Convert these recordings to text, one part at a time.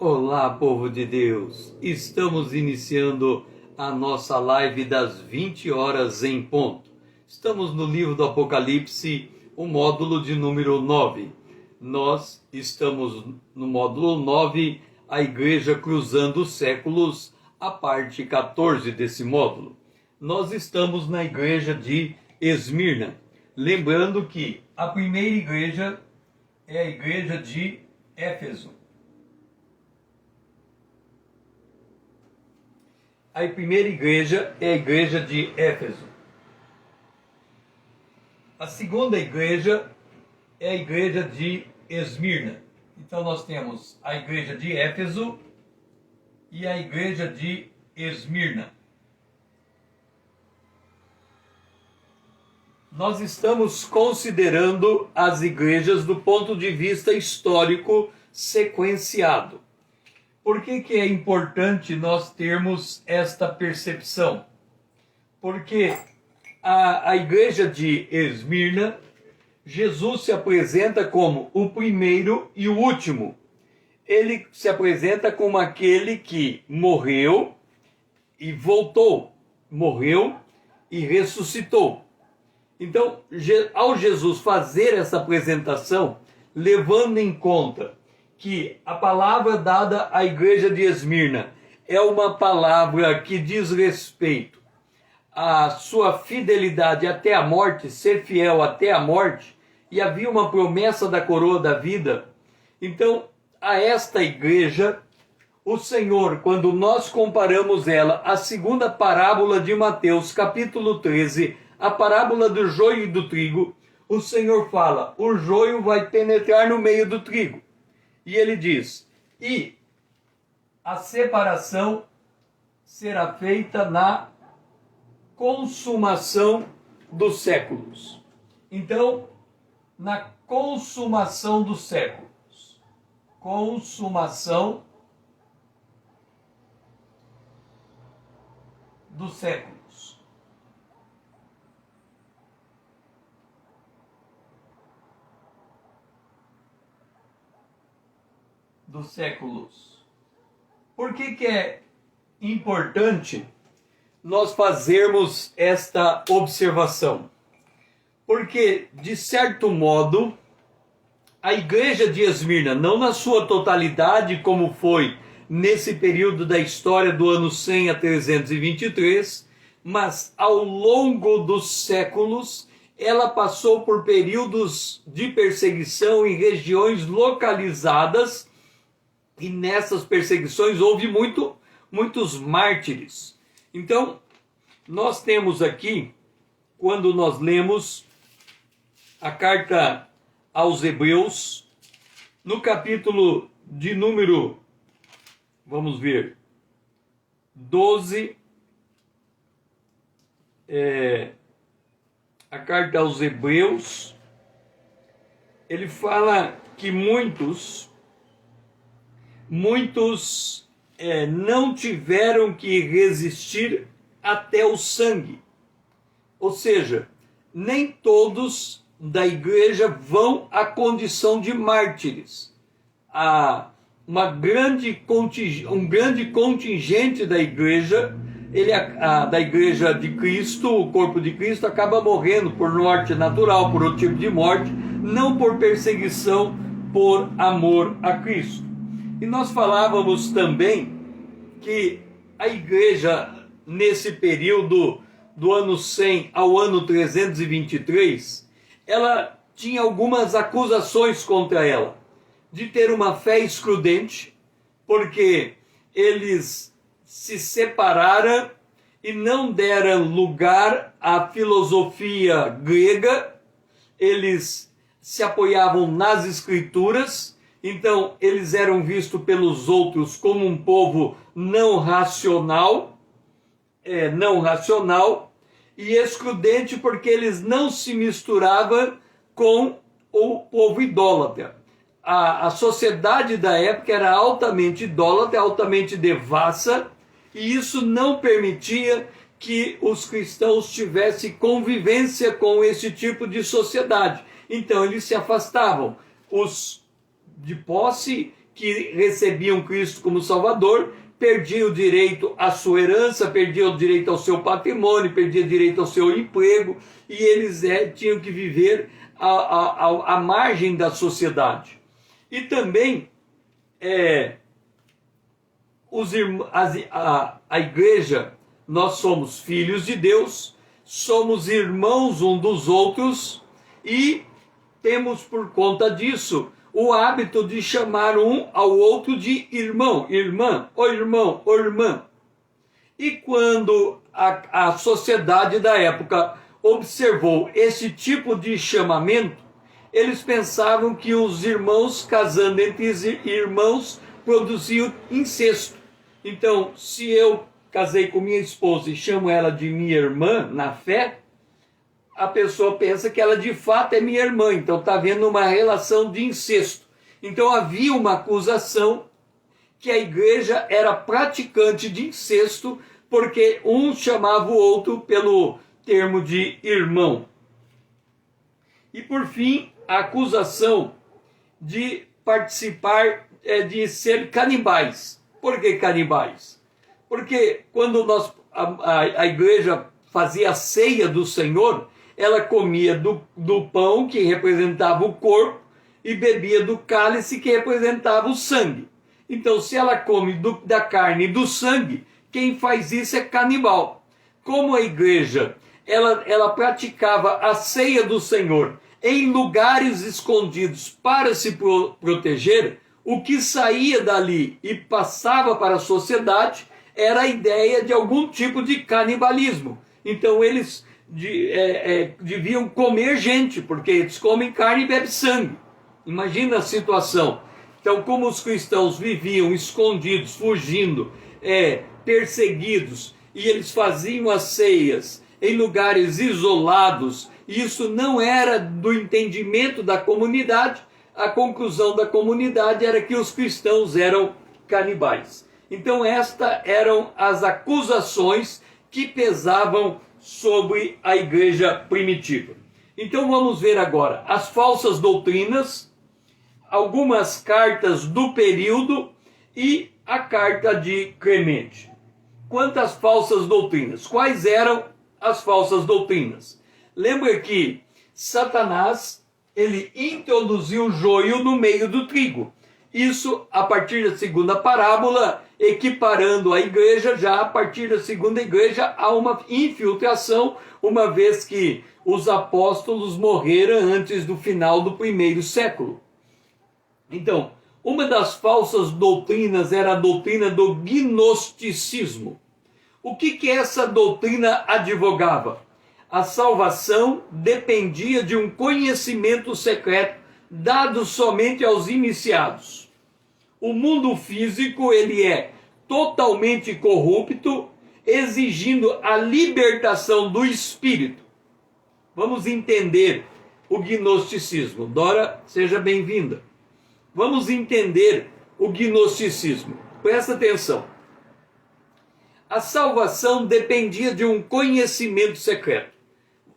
Olá, povo de Deus! Estamos iniciando a nossa live das 20 horas em ponto. Estamos no livro do Apocalipse, o módulo de número 9. Nós estamos no módulo 9, a Igreja Cruzando os Séculos, a parte 14 desse módulo. Nós estamos na igreja de Esmirna. Lembrando que a primeira igreja é a igreja de Éfeso. A primeira igreja é a igreja de Éfeso. A segunda igreja é a igreja de Esmirna. Então nós temos a igreja de Éfeso e a igreja de Esmirna. Nós estamos considerando as igrejas do ponto de vista histórico sequenciado. Por que é importante nós termos esta percepção? Porque a igreja de Esmirna, Jesus se apresenta como o primeiro e o último. Ele se apresenta como aquele que morreu e voltou, morreu e ressuscitou. Então, ao Jesus fazer essa apresentação, levando em conta que a palavra dada à igreja de Esmirna é uma palavra que diz respeito à sua fidelidade até a morte, ser fiel até a morte, e havia uma promessa da coroa da vida. Então, a esta igreja, o Senhor, quando nós comparamos ela à segunda parábola de Mateus, capítulo 13, a parábola do joio e do trigo, o Senhor fala, o joio vai penetrar no meio do trigo. E ele diz, e a separação será feita na consumação dos séculos. Então, na consumação dos séculos. Consumação dos séculos. Dos séculos. Por que é importante nós fazermos esta observação? Porque, de certo modo, a igreja de Esmirna, não na sua totalidade, como foi nesse período da história do ano 100 a 323, mas ao longo dos séculos, ela passou por períodos de perseguição em regiões localizadas. E nessas perseguições houve muitos mártires. Então, nós temos aqui, quando nós lemos a carta aos Hebreus, no capítulo de número, vamos ver, 12, a carta aos Hebreus, ele fala que muitos não tiveram que resistir até o sangue. Ou seja, nem todos da igreja vão à condição de mártires. Um grande contingente da igreja, da igreja de Cristo, o corpo de Cristo, acaba morrendo por morte natural, por outro tipo de morte, não por perseguição, por amor a Cristo. E nós falávamos também que a igreja, nesse período do ano 100 ao ano 323, ela tinha algumas acusações contra ela, de ter uma fé excludente, porque eles se separaram e não deram lugar à filosofia grega, eles se apoiavam nas escrituras. Então, eles eram vistos pelos outros como um povo não racional e excludente, porque eles não se misturavam com o povo idólatra. A sociedade da época era altamente idólatra, altamente devassa, e isso não permitia que os cristãos tivessem convivência com esse tipo de sociedade. Então, eles se afastavam. Os de posse que recebiam Cristo como Salvador, perdia o direito à sua herança, perdia o direito ao seu patrimônio, perdia o direito ao seu emprego, e eles tinham que viver à margem da sociedade. E também a igreja, nós somos filhos de Deus, somos irmãos um dos outros, e temos por conta disso o hábito de chamar um ao outro de irmão, irmã, ô irmão, ô irmã. E quando a sociedade da época observou esse tipo de chamamento, eles pensavam que os irmãos casando entre irmãos produziam incesto. Então, se eu casei com minha esposa e chamo ela de minha irmã na fé, a pessoa pensa que ela de fato é minha irmã, então está havendo uma relação de incesto. Então havia uma acusação que a igreja era praticante de incesto, porque um chamava o outro pelo termo de irmão. E por fim, a acusação de participar, de ser canibais. Por que canibais? Porque quando a igreja fazia a ceia do Senhor, ela comia do pão, que representava o corpo, e bebia do cálice, que representava o sangue. Então, se ela come da carne e do sangue, quem faz isso é canibal. Como a igreja ela praticava a ceia do Senhor em lugares escondidos para se proteger, o que saía dali e passava para a sociedade era a ideia de algum tipo de canibalismo. Então eles deviam comer gente, porque eles comem carne e bebem sangue. Imagina a situação. Então, como os cristãos viviam escondidos, fugindo, perseguidos, e eles faziam as ceias em lugares isolados, isso não era do entendimento da comunidade, a conclusão da comunidade era que os cristãos eram canibais. Então estas eram as acusações que pesavam sobre a igreja primitiva. Então vamos ver agora as falsas doutrinas, algumas cartas do período e a carta de Clemente. Quantas falsas doutrinas? Quais eram as falsas doutrinas? Lembra que Satanás, ele introduziu o joio no meio do trigo. Isso a partir da segunda parábola, equiparando a igreja, já a partir da segunda igreja há uma infiltração, uma vez que os apóstolos morreram antes do final do primeiro século. Então, uma das falsas doutrinas era a doutrina do gnosticismo. O que essa doutrina advogava? A salvação dependia de um conhecimento secreto dado somente aos iniciados. O mundo físico ele é totalmente corrupto, exigindo a libertação do espírito. Vamos entender o gnosticismo. Dora, seja bem-vinda. Vamos entender o gnosticismo. Presta atenção. A salvação dependia de um conhecimento secreto.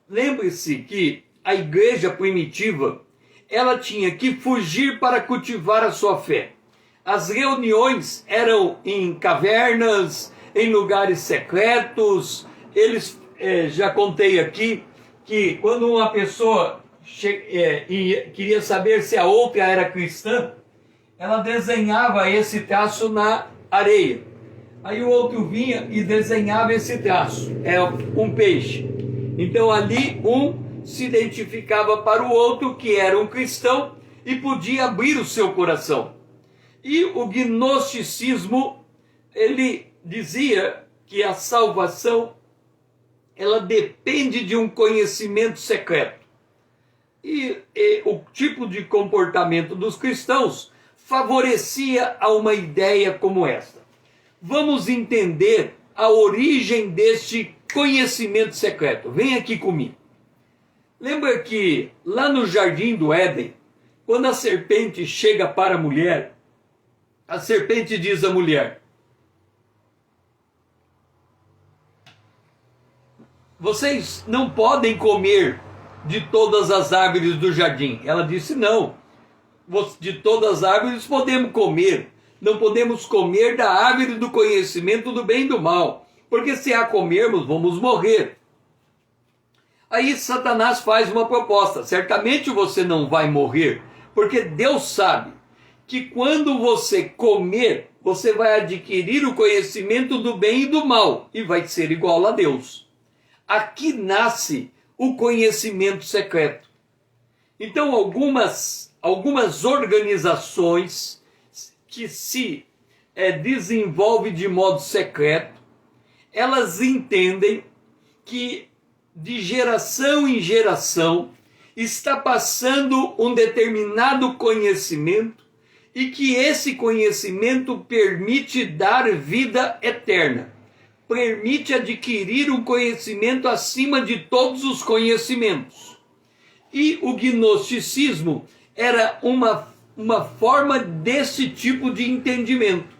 Lembre-se que a igreja primitiva, ela tinha que fugir para cultivar a sua fé. As reuniões eram em cavernas, em lugares secretos. Eles, já contei aqui, que quando uma pessoa queria saber se a outra era cristã, ela desenhava esse traço na areia. Aí o outro vinha e desenhava esse traço, um peixe. Então ali um se identificava para o outro que era um cristão e podia abrir o seu coração. E o gnosticismo, ele dizia que a salvação, ela depende de um conhecimento secreto. E o tipo de comportamento dos cristãos favorecia a uma ideia como esta. Vamos entender a origem deste conhecimento secreto. Vem aqui comigo. Lembra que lá no Jardim do Éden, quando a serpente chega para a mulher, a serpente diz à mulher: vocês não podem comer de todas as árvores do jardim. Ela disse: não, de todas as árvores podemos comer, não podemos comer da árvore do conhecimento do bem e do mal, porque se a comermos, vamos morrer. Aí Satanás faz uma proposta: certamente você não vai morrer, porque Deus sabe que quando você comer, você vai adquirir o conhecimento do bem e do mal, e vai ser igual a Deus. Aqui nasce o conhecimento secreto. Então algumas organizações que se desenvolvem de modo secreto, elas entendem que de geração em geração está passando um determinado conhecimento e que esse conhecimento permite dar vida eterna, permite adquirir um conhecimento acima de todos os conhecimentos. E o gnosticismo era uma forma desse tipo de entendimento.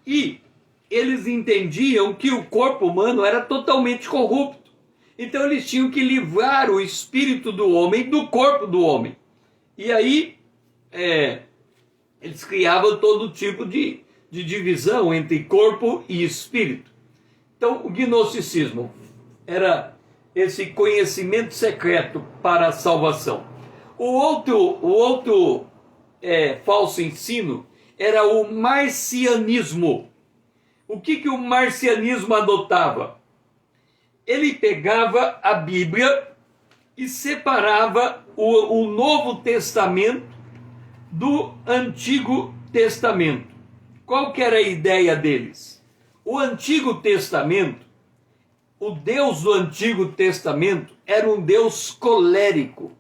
E eles entendiam que o corpo humano era totalmente corrupto. Então eles tinham que livrar o espírito do homem do corpo do homem. E aí eles criavam todo tipo de divisão entre corpo e espírito. Então o gnosticismo era esse conhecimento secreto para a salvação. O outro falso ensino era o marcianismo. O que o marcianismo adotava? Ele pegava a Bíblia e separava o Novo Testamento do Antigo Testamento. Qual que era a ideia deles? O Antigo Testamento, o Deus do Antigo Testamento era um Deus colérico,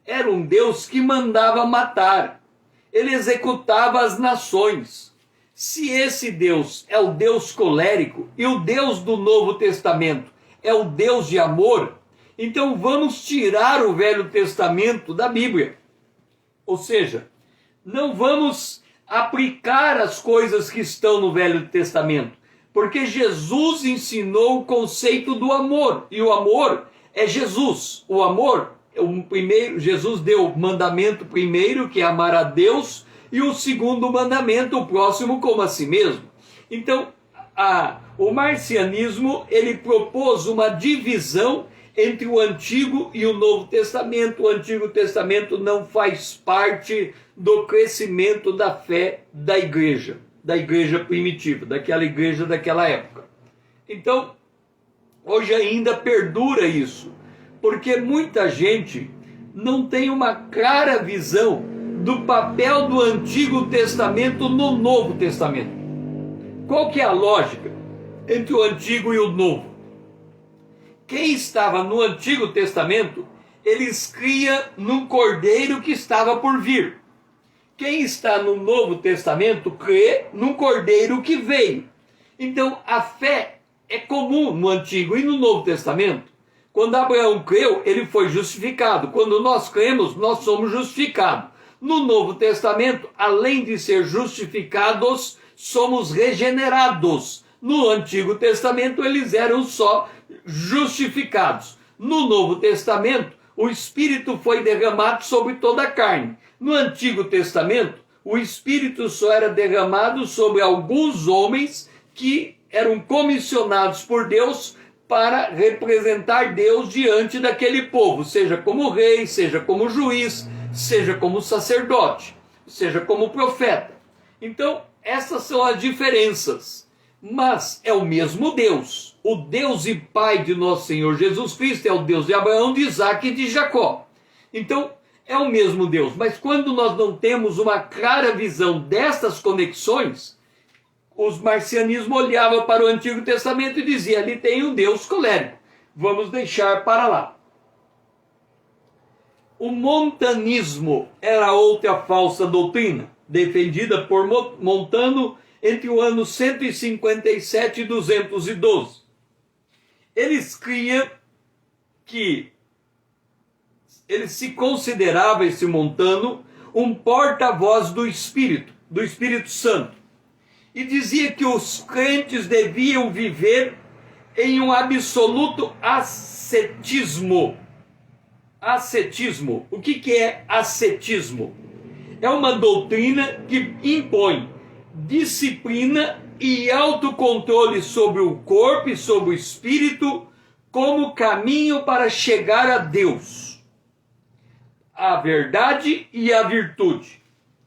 era um Deus que mandava matar, ele executava as nações. Se esse Deus é o Deus colérico e o Deus do Novo Testamento é o Deus de amor, então vamos tirar o Velho Testamento da Bíblia. Ou seja, não vamos aplicar as coisas que estão no Velho Testamento, porque Jesus ensinou o conceito do amor, e o amor é Jesus. O amor, Jesus deu o mandamento primeiro, que é amar a Deus, e o segundo mandamento, o próximo como a si mesmo. Então, o marcianismo, ele propôs uma divisão entre o Antigo e o Novo Testamento. O Antigo Testamento não faz parte do crescimento da fé da igreja primitiva, daquela igreja daquela época. Então, hoje ainda perdura isso, porque muita gente não tem uma clara visão do papel do Antigo Testamento no Novo Testamento. Qual que é a lógica entre o Antigo e o Novo? Quem estava no Antigo Testamento, eles cria num cordeiro que estava por vir. Quem está no Novo Testamento crê num cordeiro que veio. Então a fé é comum no Antigo e no Novo Testamento. Quando Abraão creu, ele foi justificado. Quando nós cremos, nós somos justificados. No Novo Testamento, além de ser justificados, somos regenerados. No Antigo Testamento, eles eram só justificados. No Novo Testamento, o Espírito foi derramado sobre toda a carne. No Antigo Testamento, o Espírito só era derramado sobre alguns homens que eram comissionados por Deus para representar Deus diante daquele povo, seja como rei, seja como juiz, seja como sacerdote, seja como profeta. Então, essas são as diferenças, mas é o mesmo Deus. O Deus e Pai de nosso Senhor Jesus Cristo é o Deus de Abraão, de Isaac e de Jacó. Então, é o mesmo Deus, mas quando nós não temos uma clara visão destas conexões, os marcianismos olhavam para o Antigo Testamento e diziam: ali tem um Deus colérico, vamos deixar para lá. O montanismo era outra falsa doutrina, defendida por Montano entre o ano 157 e 212. Eles criam que ele se considerava, esse Montano, um porta-voz do Espírito Santo. E dizia que os crentes deviam viver em um absoluto ascetismo. Ascetismo. O que é ascetismo? é uma doutrina que impõe disciplina e autocontrole sobre o corpo e sobre o espírito como caminho para chegar a Deus, a verdade e a virtude.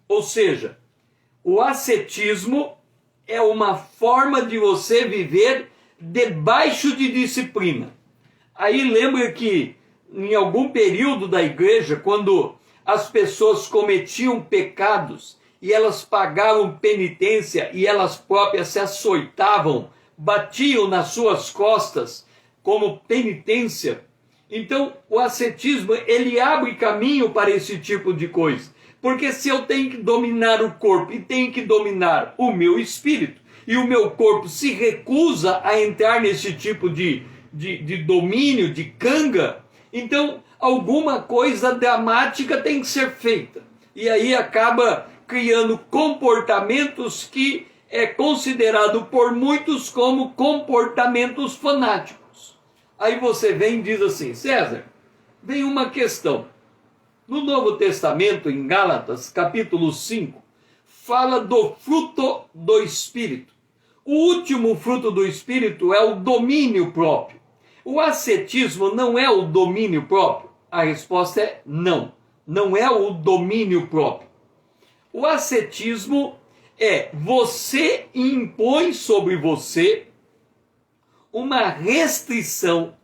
Ou seja, o ascetismo é uma forma de você viver debaixo de disciplina. Aí lembra que em algum período da igreja, quando as pessoas cometiam pecados e elas pagavam penitência e elas próprias se açoitavam, batiam nas suas costas como penitência. Então o ascetismo, ele abre caminho para esse tipo de coisa. Porque se eu tenho que dominar o corpo e tenho que dominar o meu espírito, e o meu corpo se recusa a entrar nesse tipo de domínio, de canga, então alguma coisa dramática tem que ser feita. E aí acaba criando comportamentos que é considerado por muitos como comportamentos fanáticos. Aí você vem e diz assim: César, vem uma questão. No Novo Testamento, em Gálatas, capítulo 5, fala do fruto do Espírito. O último fruto do Espírito é o domínio próprio. O ascetismo não é o domínio próprio? A resposta é não. Não é o domínio próprio. O ascetismo é você impõe sobre você uma restrição,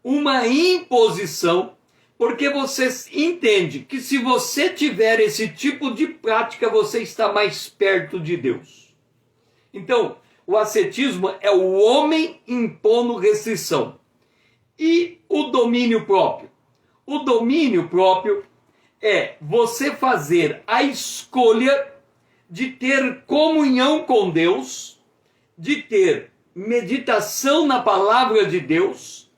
uma imposição, porque você entende que se você tiver esse tipo de prática, você está mais perto de Deus. Então, o ascetismo é o homem impondo restrição. E o domínio próprio? O domínio próprio é você fazer a escolha de ter comunhão com Deus, de ter meditação na palavra de Deus,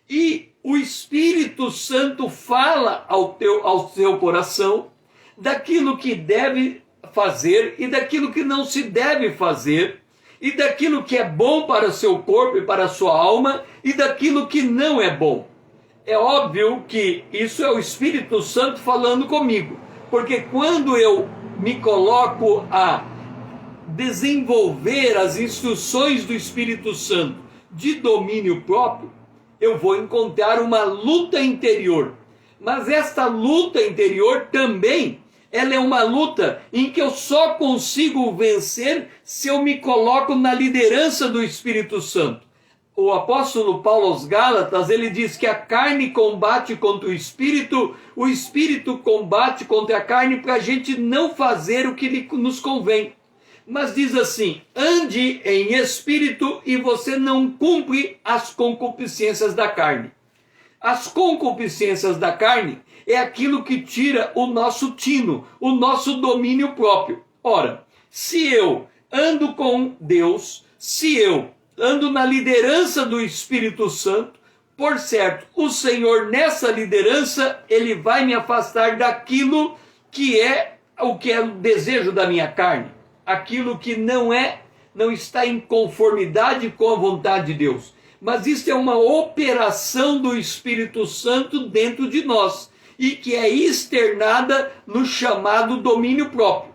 e o Espírito Santo fala ao seu coração daquilo que deve fazer e daquilo que não se deve fazer, e daquilo que é bom para o seu corpo e para a sua alma, e daquilo que não é bom. É óbvio que isso é o Espírito Santo falando comigo, porque quando eu me coloco a desenvolver as instruções do Espírito Santo de domínio próprio, eu vou encontrar uma luta interior. Mas esta luta interior também, ela é uma luta em que eu só consigo vencer se eu me coloco na liderança do Espírito Santo. O apóstolo Paulo aos Gálatas, ele diz que a carne combate contra o espírito combate contra a carne para a gente não fazer o que nos convém. Mas diz assim: ande em espírito e você não cumpre as concupiscências da carne. As concupiscências da carne é aquilo que tira o nosso tino, o nosso domínio próprio. Ora, se eu ando com Deus, se eu ando na liderança do Espírito Santo, por certo, o Senhor nessa liderança, ele vai me afastar daquilo que é o desejo da minha carne, aquilo que não está em conformidade com a vontade de Deus. Mas isso é uma operação do Espírito Santo dentro de nós, e que é externada no chamado domínio próprio.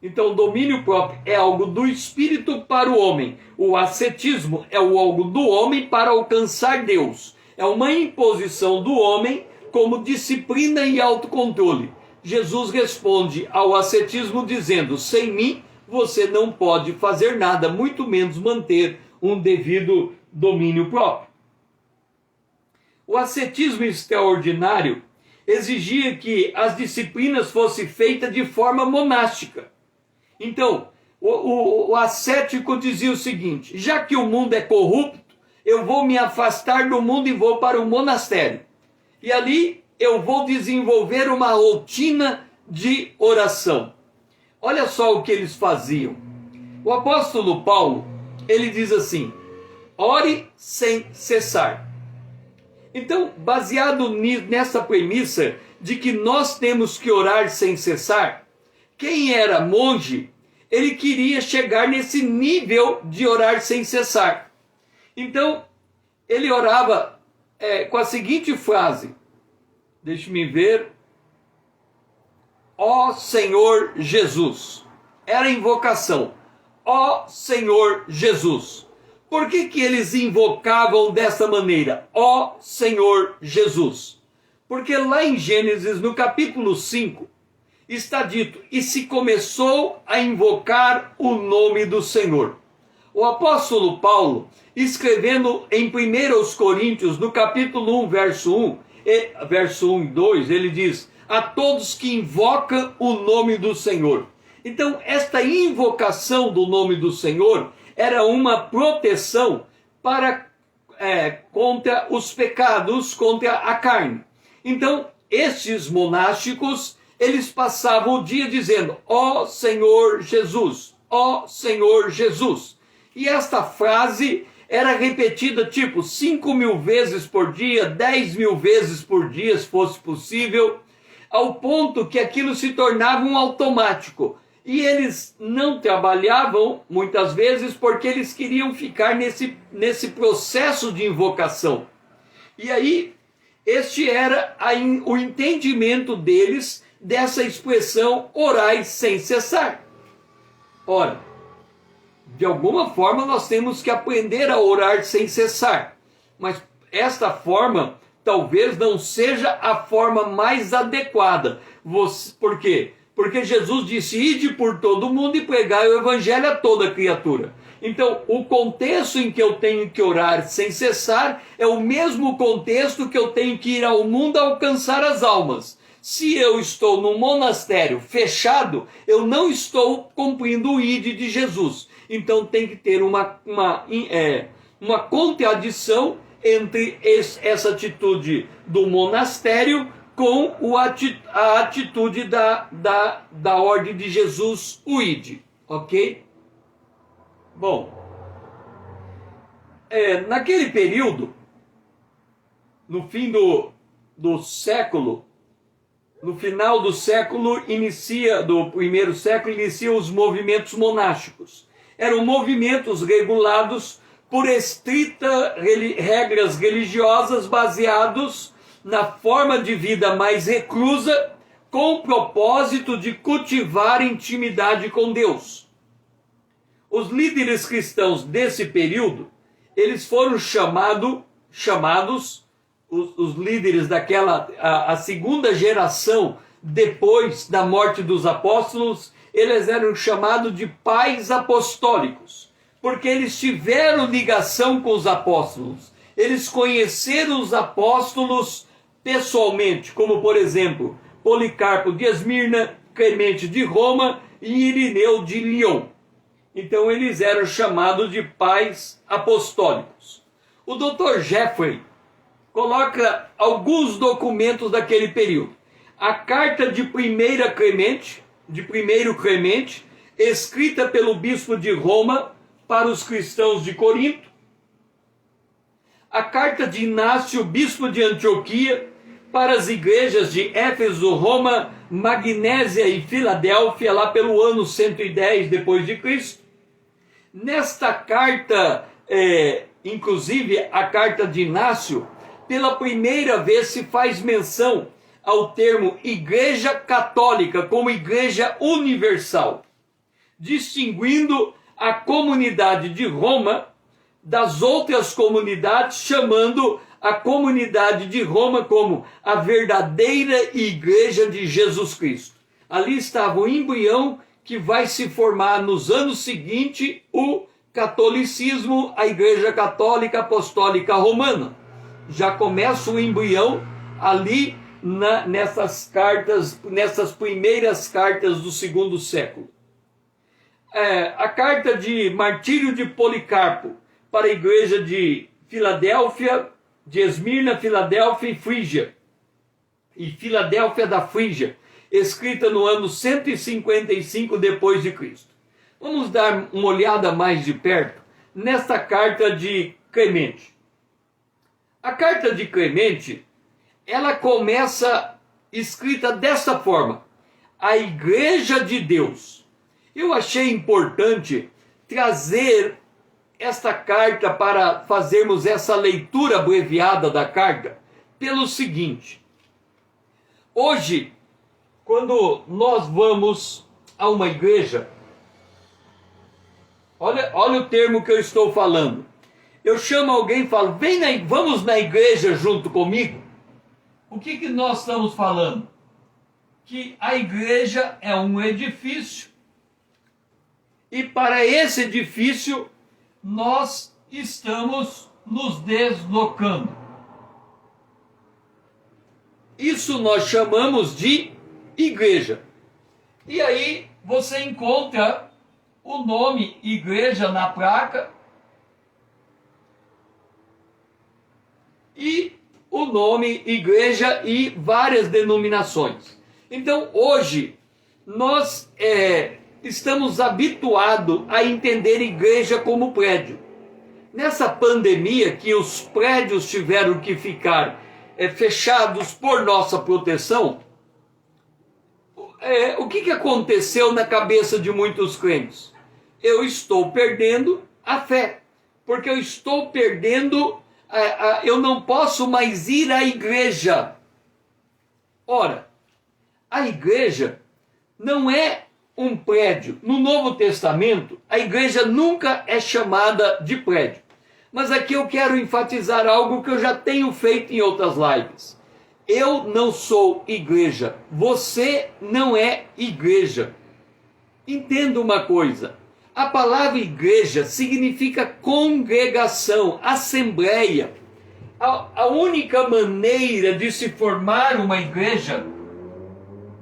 Então, o domínio próprio é algo do espírito para o homem. O ascetismo é algo do homem para alcançar Deus. É uma imposição do homem como disciplina e autocontrole. Jesus responde ao ascetismo dizendo: sem mim você não pode fazer nada, muito menos manter um devido domínio próprio. O ascetismo extraordinário exigia que as disciplinas fossem feitas de forma monástica. Então, o ascético dizia o seguinte: já que o mundo é corrupto, eu vou me afastar do mundo e vou para o monastério. E ali eu vou desenvolver uma rotina de oração. Olha só o que eles faziam. O apóstolo Paulo, ele diz assim: ore sem cessar. Então, baseado nessa premissa de que nós temos que orar sem cessar, quem era monge, ele queria chegar nesse nível de orar sem cessar. Então, ele orava com a seguinte frase, deixe-me ver: ó Senhor Jesus. Era a invocação, ó Senhor Jesus. Por que eles invocavam dessa maneira, ó Senhor Jesus? Porque lá em Gênesis, no capítulo 5, está dito, e se começou a invocar o nome do Senhor. O apóstolo Paulo, escrevendo em 1 Coríntios, no capítulo 1, verso 1 e 2, ele diz, a todos que invocam o nome do Senhor. Então, esta invocação do nome do Senhor era uma proteção contra os pecados, contra a carne. Então, estes monásticos, eles passavam o dia dizendo, ó Senhor Jesus, ó Senhor Jesus. E esta frase era repetida tipo 5.000 vezes por dia, 10.000 vezes por dia, se fosse possível, ao ponto que aquilo se tornava um automático. E eles não trabalhavam, muitas vezes, porque eles queriam ficar nesse processo de invocação. E aí, este era o entendimento deles dessa expressão orai sem cessar. Ora, de alguma forma nós temos que aprender a orar sem cessar. Mas esta forma talvez não seja a forma mais adequada. Por quê? Porque Jesus disse, ide por todo mundo e pregai o evangelho a toda criatura. Então, o contexto em que eu tenho que orar sem cessar é o mesmo contexto que eu tenho que ir ao mundo alcançar as almas. Se eu estou num monastério fechado, eu não estou cumprindo o ide de Jesus. Então tem que ter uma contradição entre essa atitude do monastério com a atitude da ordem de Jesus, o ide. Ok? Bom, naquele período, no fim do século, no final do século, do primeiro século, inicia os movimentos monásticos. Eram movimentos regulados por estritas regras religiosas baseados na forma de vida mais reclusa, com o propósito de cultivar intimidade com Deus. Os líderes cristãos desse período, eles foram chamados os líderes a segunda geração depois da morte dos apóstolos, eles eram chamados de pais apostólicos, porque eles tiveram ligação com os apóstolos, eles conheceram os apóstolos pessoalmente, como por exemplo, Policarpo de Esmirna, Clemente de Roma e Irineu de Lyon. Então eles eram chamados de pais apostólicos. O Dr. Jeffrey coloca alguns documentos daquele período. A carta de primeiro Clemente, escrita pelo bispo de Roma para os cristãos de Corinto. A carta de Inácio, bispo de Antioquia, para as igrejas de Éfeso, Roma, Magnésia e Filadélfia, lá pelo ano 110 depois de Cristo. Nesta carta, inclusive a carta de Inácio, pela primeira vez se faz menção ao termo Igreja Católica como Igreja Universal, distinguindo a comunidade de Roma das outras comunidades, chamando a comunidade de Roma como a verdadeira Igreja de Jesus Cristo. Ali estava o embrião que vai se formar nos anos seguintes o catolicismo, a Igreja Católica Apostólica Romana. Já começa o embrião ali nessas primeiras cartas do segundo século. A carta de martírio de Policarpo para a igreja de Filadélfia, de Esmirna, Filadélfia e Frígia, e Filadélfia da Frígia, escrita no ano 155 depois de Cristo. Vamos dar uma olhada mais de perto nesta carta de Clemente. A carta de Clemente, ela começa escrita dessa forma: a Igreja de Deus. Eu achei importante trazer esta carta para fazermos essa leitura abreviada da carta pelo seguinte: hoje quando nós vamos a uma igreja, olha o termo que eu estou falando. Eu chamo alguém e falo, vamos na igreja junto comigo. O que nós estamos falando? Que a igreja é um edifício. E para esse edifício, nós estamos nos deslocando. Isso nós chamamos de igreja. E aí você encontra o nome igreja na placa e o nome igreja e várias denominações. Então hoje nós estamos habituados a entender igreja como prédio. Nessa pandemia que os prédios tiveram que ficar fechados por nossa proteção, o que aconteceu na cabeça de muitos crentes? Eu estou perdendo a fé, porque eu estou perdendo, eu não posso mais ir à igreja. Ora, a igreja não é um prédio. No Novo Testamento, a igreja nunca é chamada de prédio. Mas aqui eu quero enfatizar algo que eu já tenho feito em outras lives. Eu não sou igreja. Você não é igreja. Entenda uma coisa. A palavra igreja significa congregação, assembleia. A única maneira de se formar uma igreja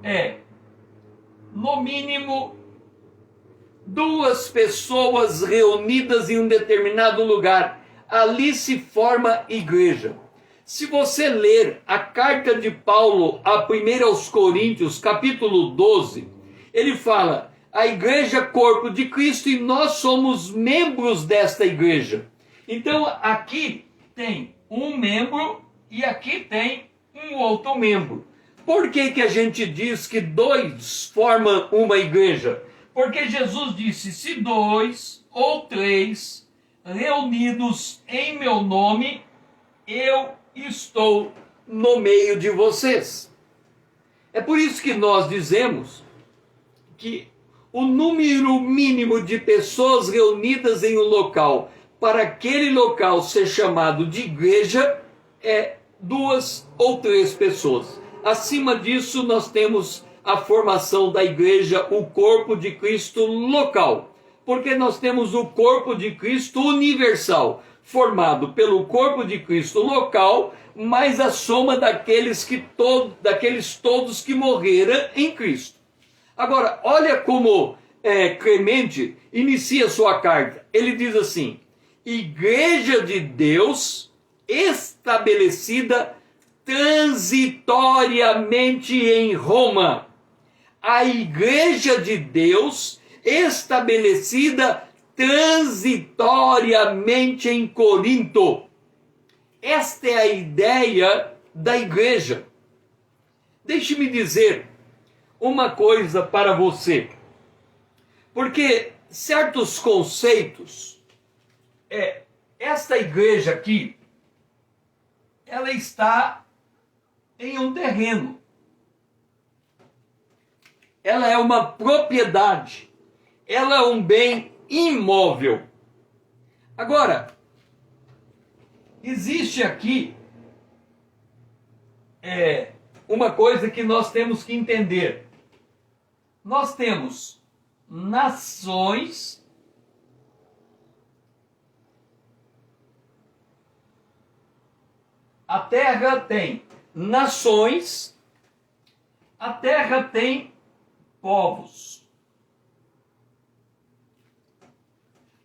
é, no mínimo, 2 pessoas reunidas em um determinado lugar. Ali se forma igreja. Se você ler a carta de Paulo a 1 aos Coríntios, capítulo 12, ele fala, a igreja é corpo de Cristo e nós somos membros desta igreja. Então aqui tem um membro e aqui tem um outro membro. Por que a gente diz que 2 formam uma igreja? Porque Jesus disse, se 2 ou 3 reunidos em meu nome, eu estou no meio de vocês. É por isso que nós dizemos que o número mínimo de pessoas reunidas em um local, para aquele local ser chamado de igreja, é 2 ou 3 pessoas. Acima disso, nós temos a formação da igreja, o corpo de Cristo local. Porque nós temos o corpo de Cristo universal, formado pelo corpo de Cristo local, mais a soma daqueles todos que morreram em Cristo. Agora, olha como Clemente inicia sua carta. Ele diz assim, igreja de Deus estabelecida transitoriamente em Roma. A igreja de Deus estabelecida transitoriamente em Corinto. Esta é a ideia da igreja. Deixe-me dizer uma coisa para você. Porque certos conceitos, esta igreja aqui, ela está em um terreno. Ela é uma propriedade. Ela é um bem imóvel. Agora, existe aqui uma coisa que nós temos que entender. Nós temos nações a terra tem nações, a terra tem povos.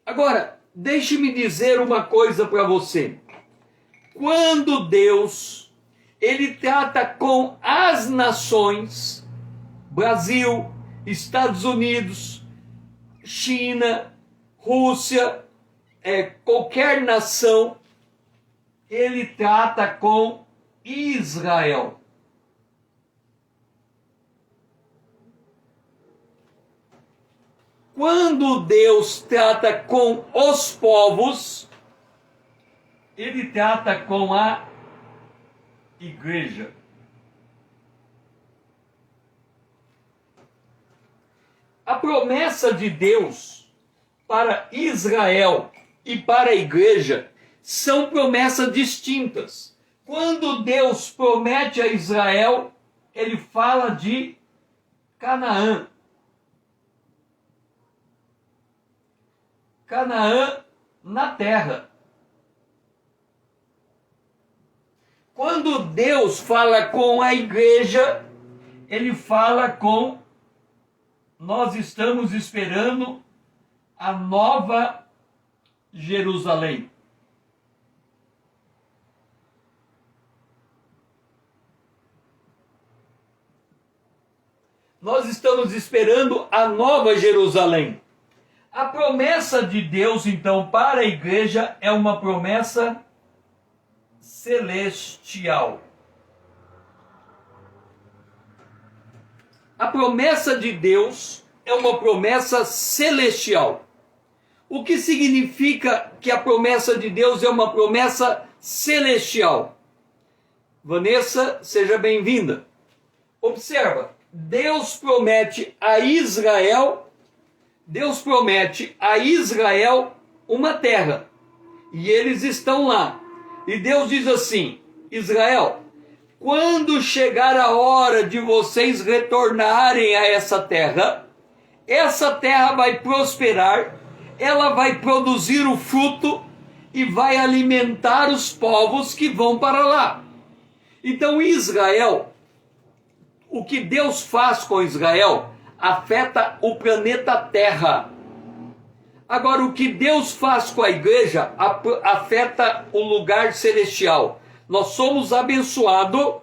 Agora, deixe-me dizer uma coisa para você. Quando Deus, ele trata com as nações, Brasil, Estados Unidos, China, Rússia, qualquer nação, ele trata com Israel. Quando Deus trata com os povos, ele trata com a igreja. A promessa de Deus para Israel e para a igreja são promessas distintas. Quando Deus promete a Israel, ele fala de Canaã. Canaã na terra. Quando Deus fala com a igreja, ele fala com... Nós estamos esperando a nova Jerusalém. Nós estamos esperando a nova Jerusalém. A promessa de Deus, então, para a igreja é uma promessa celestial. A promessa de Deus é uma promessa celestial. O que significa que a promessa de Deus é uma promessa celestial? Vanessa, seja bem-vinda. Observa, Deus promete a Israel uma terra. E eles estão lá. E Deus diz assim: Israel, quando chegar a hora de vocês retornarem a essa terra vai prosperar, ela vai produzir o fruto e vai alimentar os povos que vão para lá. Então Israel, o que Deus faz com Israel afeta o planeta Terra. Agora, o que Deus faz com a igreja afeta o lugar celestial. Nós somos abençoados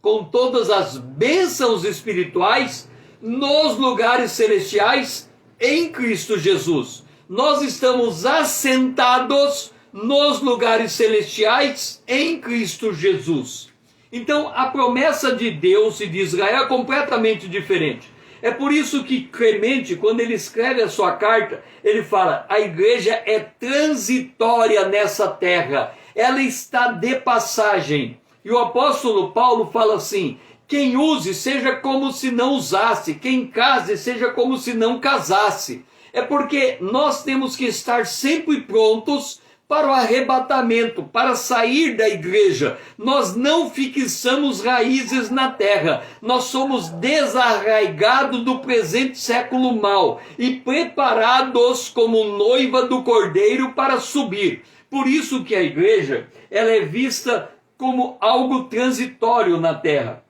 com todas as bênçãos espirituais nos lugares celestiais em Cristo Jesus. Nós estamos assentados nos lugares celestiais em Cristo Jesus. Então, a promessa de Deus e de Israel é completamente diferente. É por isso que Clemente, quando ele escreve a sua carta, ele fala: a igreja é transitória nessa terra, ela está de passagem. E o apóstolo Paulo fala assim: quem use, seja como se não usasse, quem case, seja como se não casasse. É porque nós temos que estar sempre prontos para o arrebatamento, para sair da igreja. Nós não fixamos raízes na terra, nós somos desarraigados do presente século mau e preparados como noiva do Cordeiro para subir. Por isso que a igreja, ela é vista como algo transitório na terra.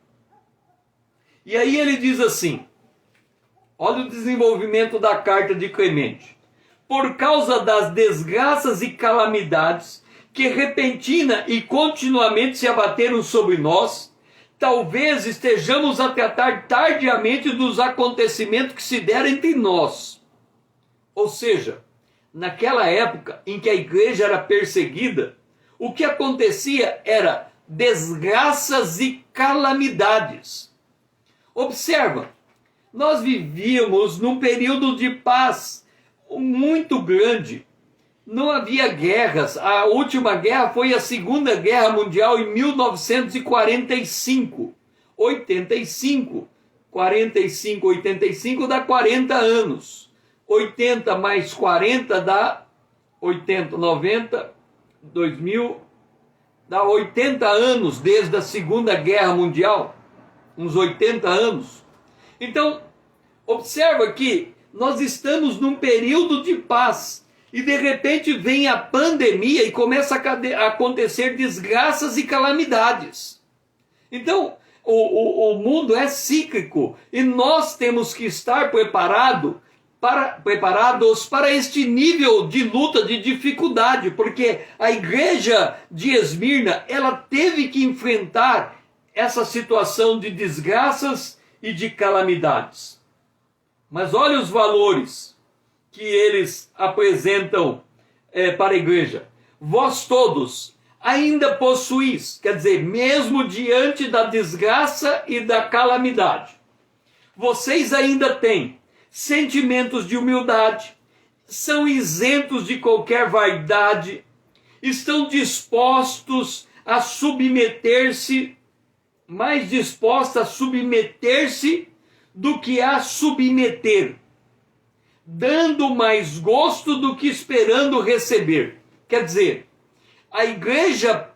E aí ele diz assim, olha o desenvolvimento da carta de Clemente: por causa das desgraças e calamidades que repentina e continuamente se abateram sobre nós, talvez estejamos a tratar tardiamente dos acontecimentos que se deram entre nós. Ou seja, naquela época em que a igreja era perseguida, o que acontecia era desgraças e calamidades. Observa, nós vivíamos num período de paz muito grande. Não havia guerras. A última guerra foi a Segunda Guerra Mundial em 1945. 85. 45, 85 dá 40 anos. 80 mais 40 dá 80, 90, 2000, dá 80 anos desde a Segunda Guerra Mundial. Uns 80 anos. Então, observa que nós estamos num período de paz e de repente vem a pandemia e começa a acontecer desgraças e calamidades. Então, o mundo é cíclico e nós temos que estar preparados para este nível de luta, de dificuldade, porque a igreja de Esmirna, ela teve que enfrentar essa situação de desgraças e de calamidades. Mas olha os valores que eles apresentam para a igreja. Vós todos ainda possuís, quer dizer, mesmo diante da desgraça e da calamidade, vocês ainda têm sentimentos de humildade, são isentos de qualquer vaidade, estão dispostos a submeter-se, mais dispostos a submeter-se do que a submeter, dando mais gosto do que esperando receber. Quer dizer, a igreja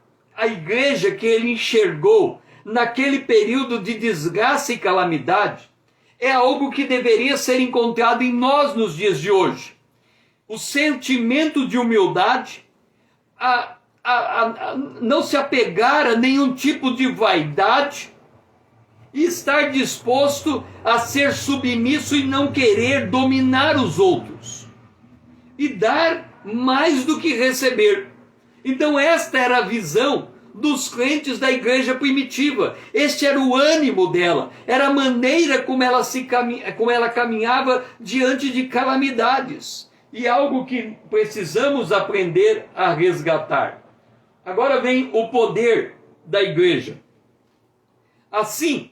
que ele enxergou naquele período de desgraça e calamidade é algo que deveria ser encontrado em nós nos dias de hoje. O sentimento de humildade, não se apegar a nenhum tipo de vaidade e estar disposto a ser submisso e não querer dominar os outros e dar mais do que receber. Então esta era a visão dos crentes da igreja primitiva. Este era o ânimo dela, era a maneira como ela caminhava diante de calamidades. E algo que precisamos aprender a resgatar. Agora vem o poder da igreja. Assim,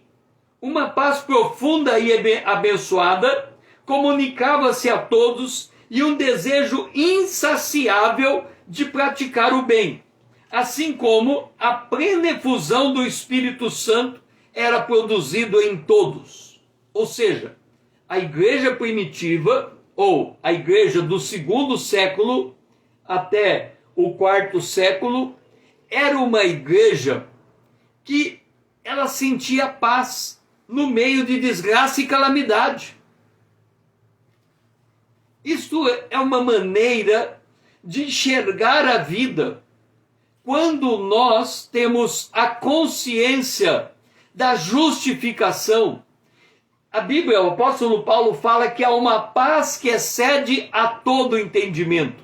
uma paz profunda e abençoada comunicava-se a todos e um desejo insaciável de praticar o bem, assim como a plena efusão do Espírito Santo era produzido em todos. Ou seja, a igreja primitiva, ou a igreja do 2º século até o 4º século, era uma igreja que ela sentia paz no meio de desgraça e calamidade. Isto é uma maneira de enxergar a vida quando nós temos a consciência da justificação. A Bíblia, o apóstolo Paulo fala que há uma paz que excede a todo entendimento.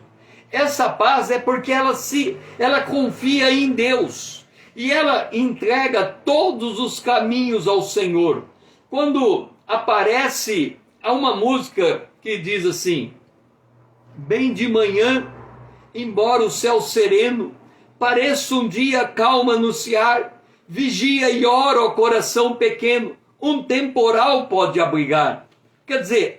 Essa paz é porque ela confia em Deus e ela entrega todos os caminhos ao Senhor. Quando aparece uma música que diz assim: bem de manhã, embora o céu sereno pareça um dia calmo anunciar, vigia e ora o coração pequeno, um temporal pode abrigar. Quer dizer,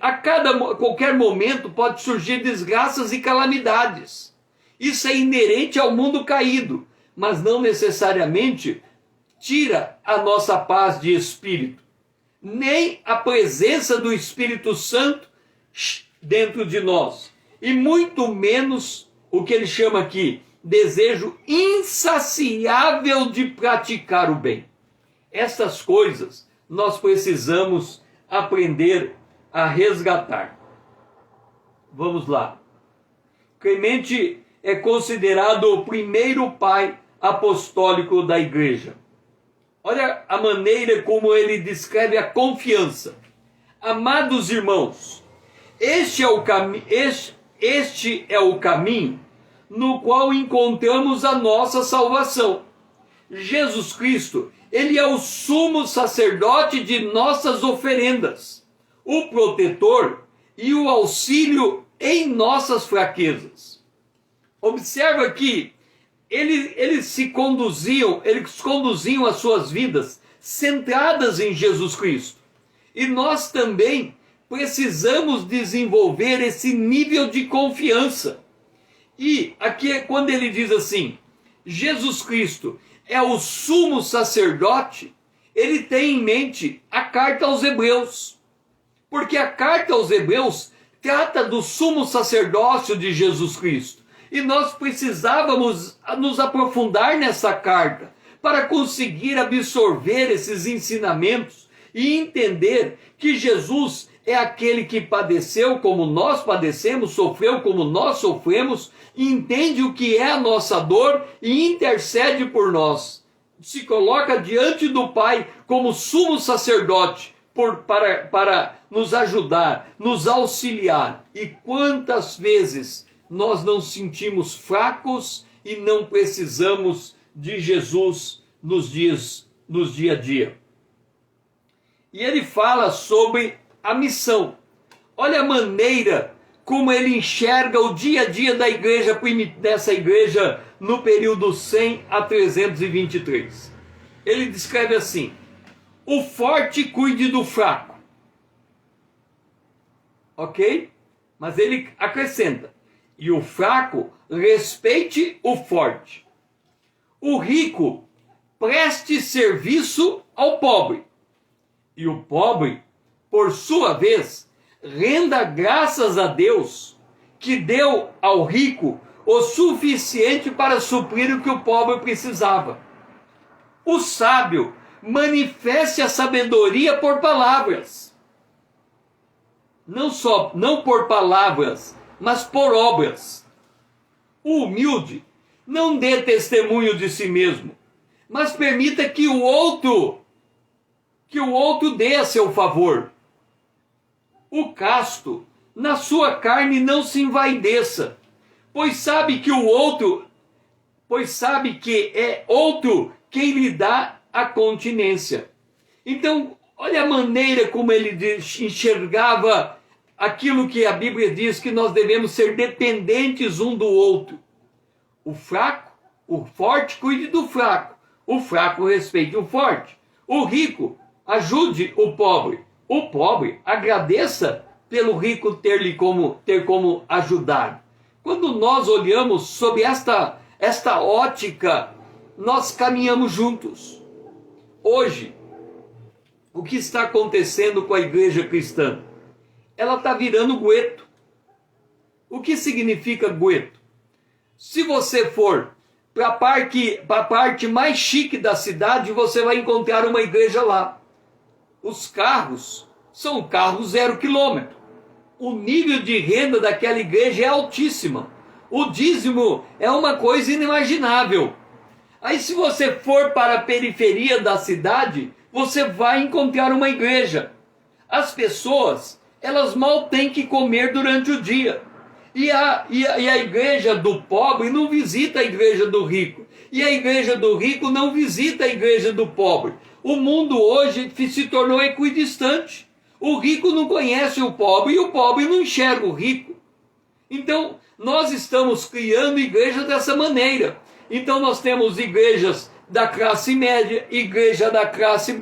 qualquer momento pode surgir desgraças e calamidades. Isso é inerente ao mundo caído, mas não necessariamente tira a nossa paz de espírito, nem a presença do Espírito Santo dentro de nós, e muito menos o que ele chama aqui, desejo insaciável de praticar o bem. Essas coisas nós precisamos aprender a resgatar. Vamos lá. Clemente é considerado o primeiro pai apostólico da igreja. Olha a maneira como ele descreve a confiança. Amados irmãos, este é o caminho no qual encontramos a nossa salvação. Jesus Cristo, ele é o sumo sacerdote de nossas oferendas, o protetor e o auxílio em nossas fraquezas. Observa que eles conduziam as suas vidas centradas em Jesus Cristo. E nós também precisamos desenvolver esse nível de confiança. E aqui quando ele diz assim, Jesus Cristo é o sumo sacerdote, ele tem em mente a carta aos Hebreus. Porque a carta aos Hebreus trata do sumo sacerdócio de Jesus Cristo. E nós precisávamos nos aprofundar nessa carta para conseguir absorver esses ensinamentos e entender que Jesus é aquele que padeceu como nós padecemos, sofreu como nós sofremos, entende o que é a nossa dor e intercede por nós. Se coloca diante do Pai como sumo sacerdote para nos ajudar, nos auxiliar. E quantas vezes nós não sentimos fracos e não precisamos de Jesus nos dia a dia. E ele fala sobre a missão. Olha a maneira como ele enxerga o dia a dia dessa igreja no período 100 a 323. Ele descreve assim: o forte cuide do fraco. Ok? Mas ele acrescenta: e o fraco respeite o forte. O rico preste serviço ao pobre. E o pobre por sua vez, renda graças a Deus, que deu ao rico o suficiente para suprir o que o pobre precisava. O sábio manifeste a sabedoria por palavras. Não por palavras, mas por obras. O humilde não dê testemunho de si mesmo, mas permita que o outro dê a seu favor. O casto, na sua carne não se envaideça, pois sabe que é outro quem lhe dá a continência. Então, olha a maneira como ele enxergava aquilo que a Bíblia diz, que nós devemos ser dependentes um do outro. O forte cuide do fraco. O fraco respeite o forte. O rico ajude o pobre. O pobre agradeça pelo rico ter como ajudar. Quando nós olhamos sob esta ótica, nós caminhamos juntos. Hoje, o que está acontecendo com a igreja cristã? Ela está virando gueto. O que significa gueto? Se você for para a parte mais chique da cidade, você vai encontrar uma igreja lá. Os carros são carros 0 quilômetro. O nível de renda daquela igreja é altíssima. O dízimo é uma coisa inimaginável. Aí se você for para a periferia da cidade, você vai encontrar uma igreja. As pessoas, elas mal têm que comer durante o dia. E a igreja do pobre não visita a igreja do rico. E a igreja do rico não visita a igreja do pobre. O mundo hoje se tornou equidistante. O rico não conhece o pobre e o pobre não enxerga o rico. Então, nós estamos criando igrejas dessa maneira. Então, nós temos igrejas da classe média, igreja da classe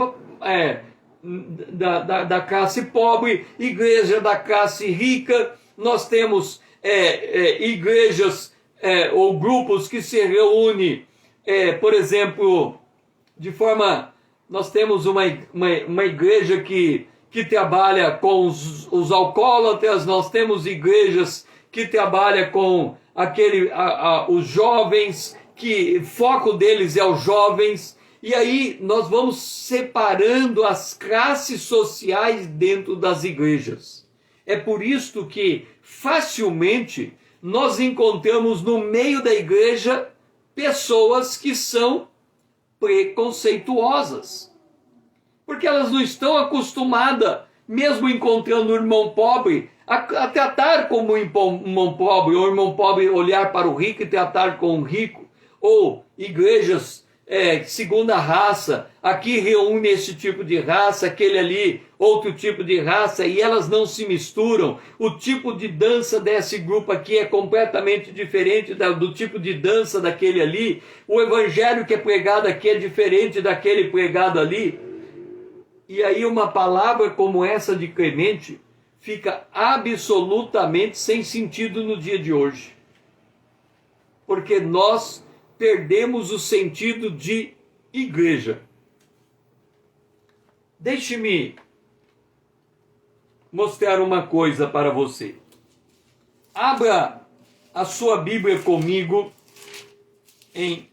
da classe pobre, igreja da classe rica. Nós temos igrejas ou grupos que se reúnem, por exemplo, nós temos uma igreja que trabalha com os alcoólatras, nós temos igrejas que trabalham com os jovens, que o foco deles é os jovens, e aí nós vamos separando as classes sociais dentro das igrejas. É por isso que facilmente nós encontramos no meio da igreja pessoas que são preconceituosas, porque elas não estão acostumadas, mesmo encontrando o irmão pobre, a tratar como um irmão pobre, ou o irmão pobre olhar para o rico e tratar com o rico, ou igrejas segunda raça, aqui reúne esse tipo de raça, aquele ali, outro tipo de raça, e elas não se misturam. O tipo de dança desse grupo aqui é completamente diferente do tipo de dança daquele ali. O evangelho que é pregado aqui é diferente daquele pregado ali. E aí uma palavra como essa de Clemente fica absolutamente sem sentido no dia de hoje. Porque nós perdemos o sentido de igreja. Deixe-me mostrar uma coisa para você. Abra a sua Bíblia comigo em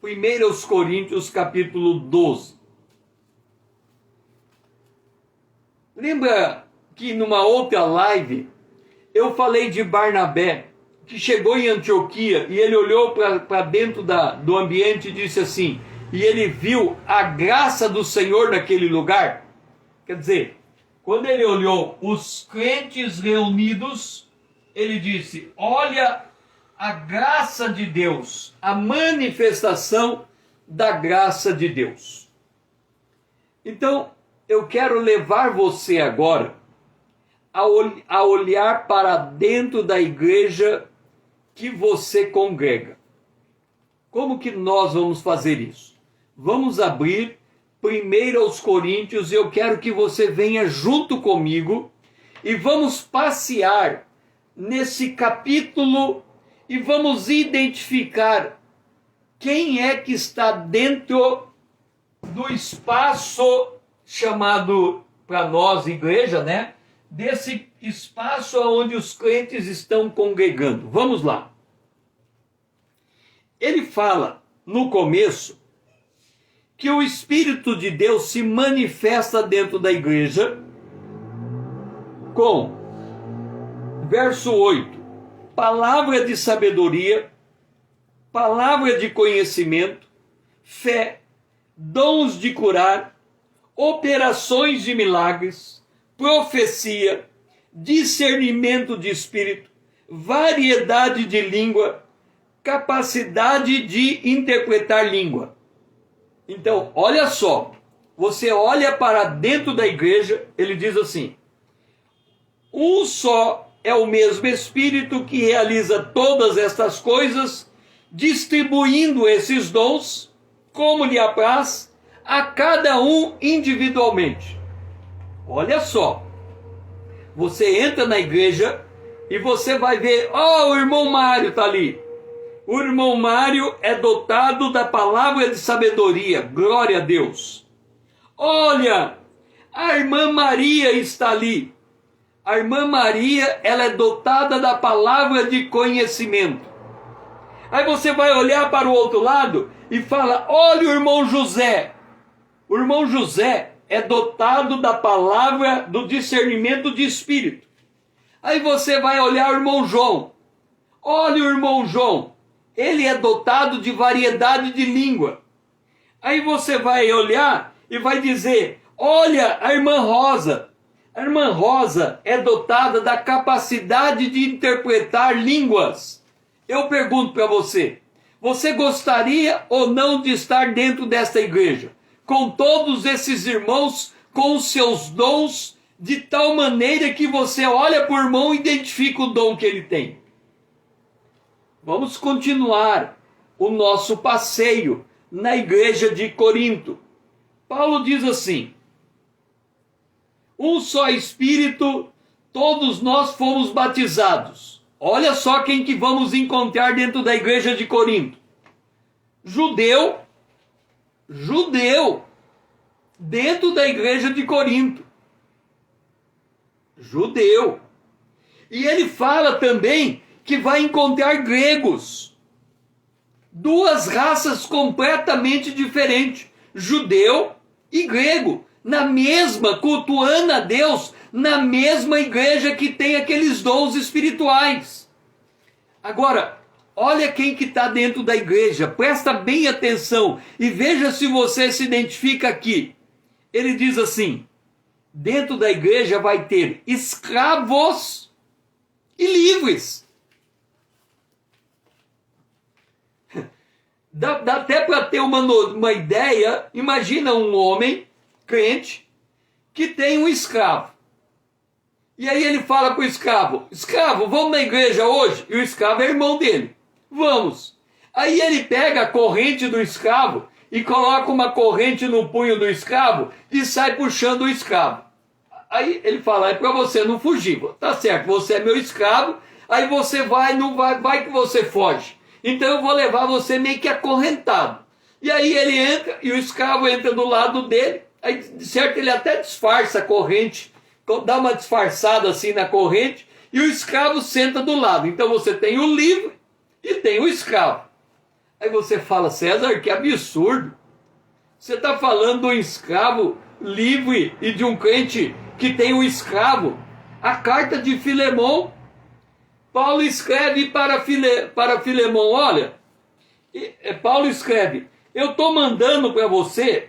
1 Coríntios capítulo 12. Lembra que numa outra live eu falei de Barnabé, que chegou em Antioquia e ele olhou para dentro do ambiente e disse assim, e ele viu a graça do Senhor naquele lugar? Quer dizer, quando ele olhou os crentes reunidos, ele disse, olha a graça de Deus, a manifestação da graça de Deus. Então, eu quero levar você agora a olhar para dentro da igreja que você congrega. Como que nós vamos fazer isso? Vamos abrir primeiro aos Coríntios e eu quero que você venha junto comigo e vamos passear nesse capítulo e vamos identificar quem é que está dentro do espaço chamado para nós, igreja, né? Desse espaço onde os crentes estão congregando. Vamos lá. Ele fala no começo que o Espírito de Deus se manifesta dentro da igreja com, verso 8, palavra de sabedoria, palavra de conhecimento, fé, dons de curar, operações de milagres, profecia, discernimento de espírito, variedade de língua, capacidade de interpretar língua. Então, olha só, você olha para dentro da igreja, ele diz assim: um só é o mesmo Espírito que realiza todas estas coisas, distribuindo esses dons, como lhe apraz, a cada um individualmente. Olha só, você entra na igreja e você vai ver, o irmão Mário está ali. O irmão Mário é dotado da palavra de sabedoria, glória a Deus. Olha, a irmã Maria está ali. A irmã Maria, ela é dotada da palavra de conhecimento. Aí você vai olhar para o outro lado e fala, olha o irmão José. O irmão José é dotado da palavra do discernimento de espírito. Aí você vai olhar o irmão João. Olha o irmão João. Ele é dotado de variedade de língua. Aí você vai olhar e vai dizer, olha a irmã Rosa. A irmã Rosa é dotada da capacidade de interpretar línguas. Eu pergunto para você, você gostaria ou não de estar dentro desta igreja? Com todos esses irmãos, com os seus dons, de tal maneira que você olha para o irmão e identifica o dom que ele tem. Vamos continuar o nosso passeio na igreja de Corinto. Paulo diz assim, um só Espírito, todos nós fomos batizados. Olha só quem que vamos encontrar dentro da igreja de Corinto. Judeu, dentro da igreja de Corinto. Judeu. E ele fala também que vai encontrar gregos. Duas raças completamente diferentes. Judeu e grego. Na mesma, cultuando a Deus, na mesma igreja que tem aqueles dons espirituais. Agora, olha quem que está dentro da igreja. Presta bem atenção e veja se você se identifica aqui. Ele diz assim, dentro da igreja vai ter escravos e livres. Dá até para ter uma ideia. Imagina um homem crente que tem um escravo. E aí ele fala com o escravo, escravo, vamos na igreja hoje? E o escravo é irmão dele. Vamos. Aí ele pega a corrente do escravo e coloca uma corrente no punho do escravo e sai puxando o escravo. Aí ele fala, é para você não fugir. Tá certo, você é meu escravo, aí você vai que você foge. Então eu vou levar você meio que acorrentado. E aí ele entra e o escravo entra do lado dele. Aí, certo, ele até disfarça a corrente, dá uma disfarçada assim na corrente, e o escravo senta do lado. Então você tem o livre e tem o escravo. Aí você fala, César, que absurdo. Você está falando de um escravo livre e de um crente que tem um escravo. A carta de Filemão, Paulo escreve para Filemão, olha, Paulo escreve, eu estou mandando para você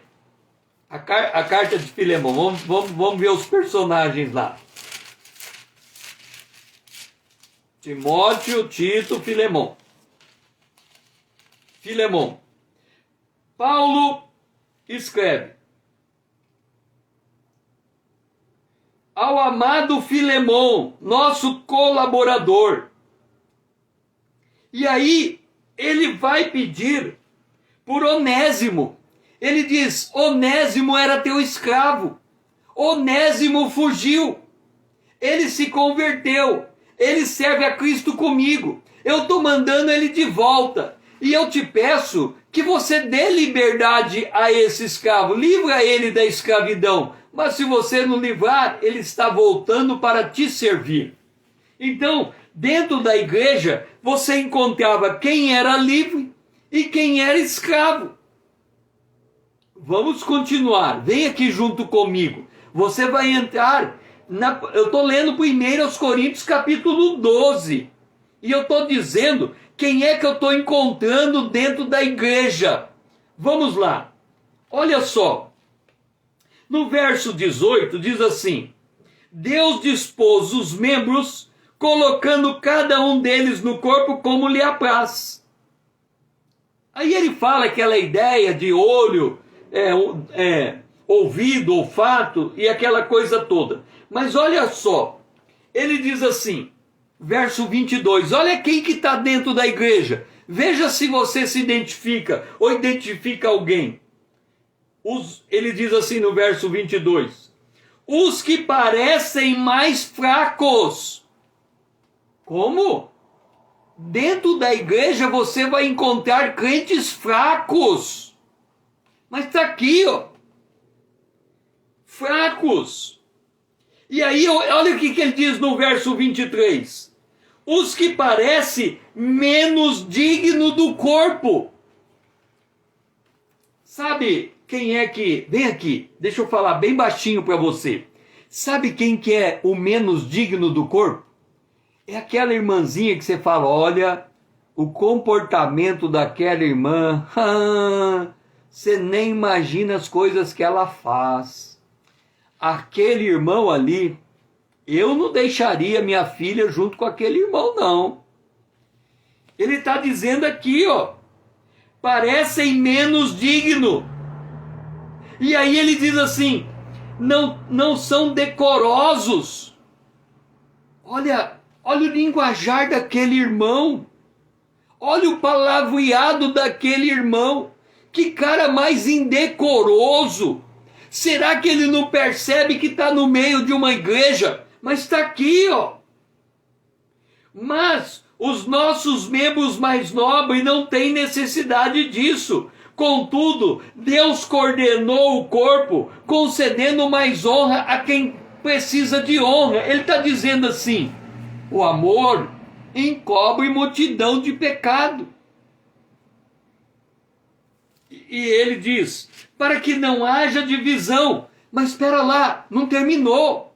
a carta de Filemão. Vamos ver os personagens lá. Timóteo, Tito, Filemão. Filemão. Paulo escreve: ao amado Filemão, nosso colaborador. E aí ele vai pedir por Onésimo. Ele diz: Onésimo era teu escravo. Onésimo fugiu. Ele se converteu. Ele serve a Cristo comigo. Eu estou mandando ele de volta. E eu te peço que você dê liberdade a esse escravo. Livra ele da escravidão. Mas se você não livrar, ele está voltando para te servir. Então, dentro da igreja, você encontrava quem era livre e quem era escravo. Vamos continuar. Vem aqui junto comigo. Você vai entrar eu estou lendo 1 Coríntios capítulo 12. E eu estou dizendo quem é que eu estou encontrando dentro da igreja. Vamos lá. Olha só. No verso 18 diz assim: Deus dispôs os membros, colocando cada um deles no corpo como lhe apraz. Aí ele fala aquela ideia de olho, ouvido, olfato e aquela coisa toda. Mas olha só, ele diz assim, verso 22, olha quem que está dentro da igreja. Veja se você se identifica ou identifica alguém. Ele diz assim no verso 22, os que parecem mais fracos. Como? Dentro da igreja você vai encontrar crentes fracos. Mas está aqui, ó. Fracos. E aí, olha o que ele diz no verso 23. Os que parecem menos dignos do corpo. Sabe quem é que... Vem aqui, deixa eu falar bem baixinho para você. Sabe quem que é o menos digno do corpo? É aquela irmãzinha que você fala, olha, o comportamento daquela irmã, você nem imagina as coisas que ela faz. Aquele irmão ali, eu não deixaria minha filha junto com aquele irmão, não. Ele está dizendo aqui, ó, parecem menos dignos. E aí ele diz assim, não são decorosos. Olha o linguajar daquele irmão. Olha o palavreado daquele irmão. Que cara mais indecoroso. Será que ele não percebe que está no meio de uma igreja? Mas está aqui, ó. Mas os nossos membros mais nobres não têm necessidade disso. Contudo, Deus coordenou o corpo, concedendo mais honra a quem precisa de honra. Ele está dizendo assim, o amor encobre multidão de pecado. E ele diz, para que não haja divisão. Mas espera lá, não terminou.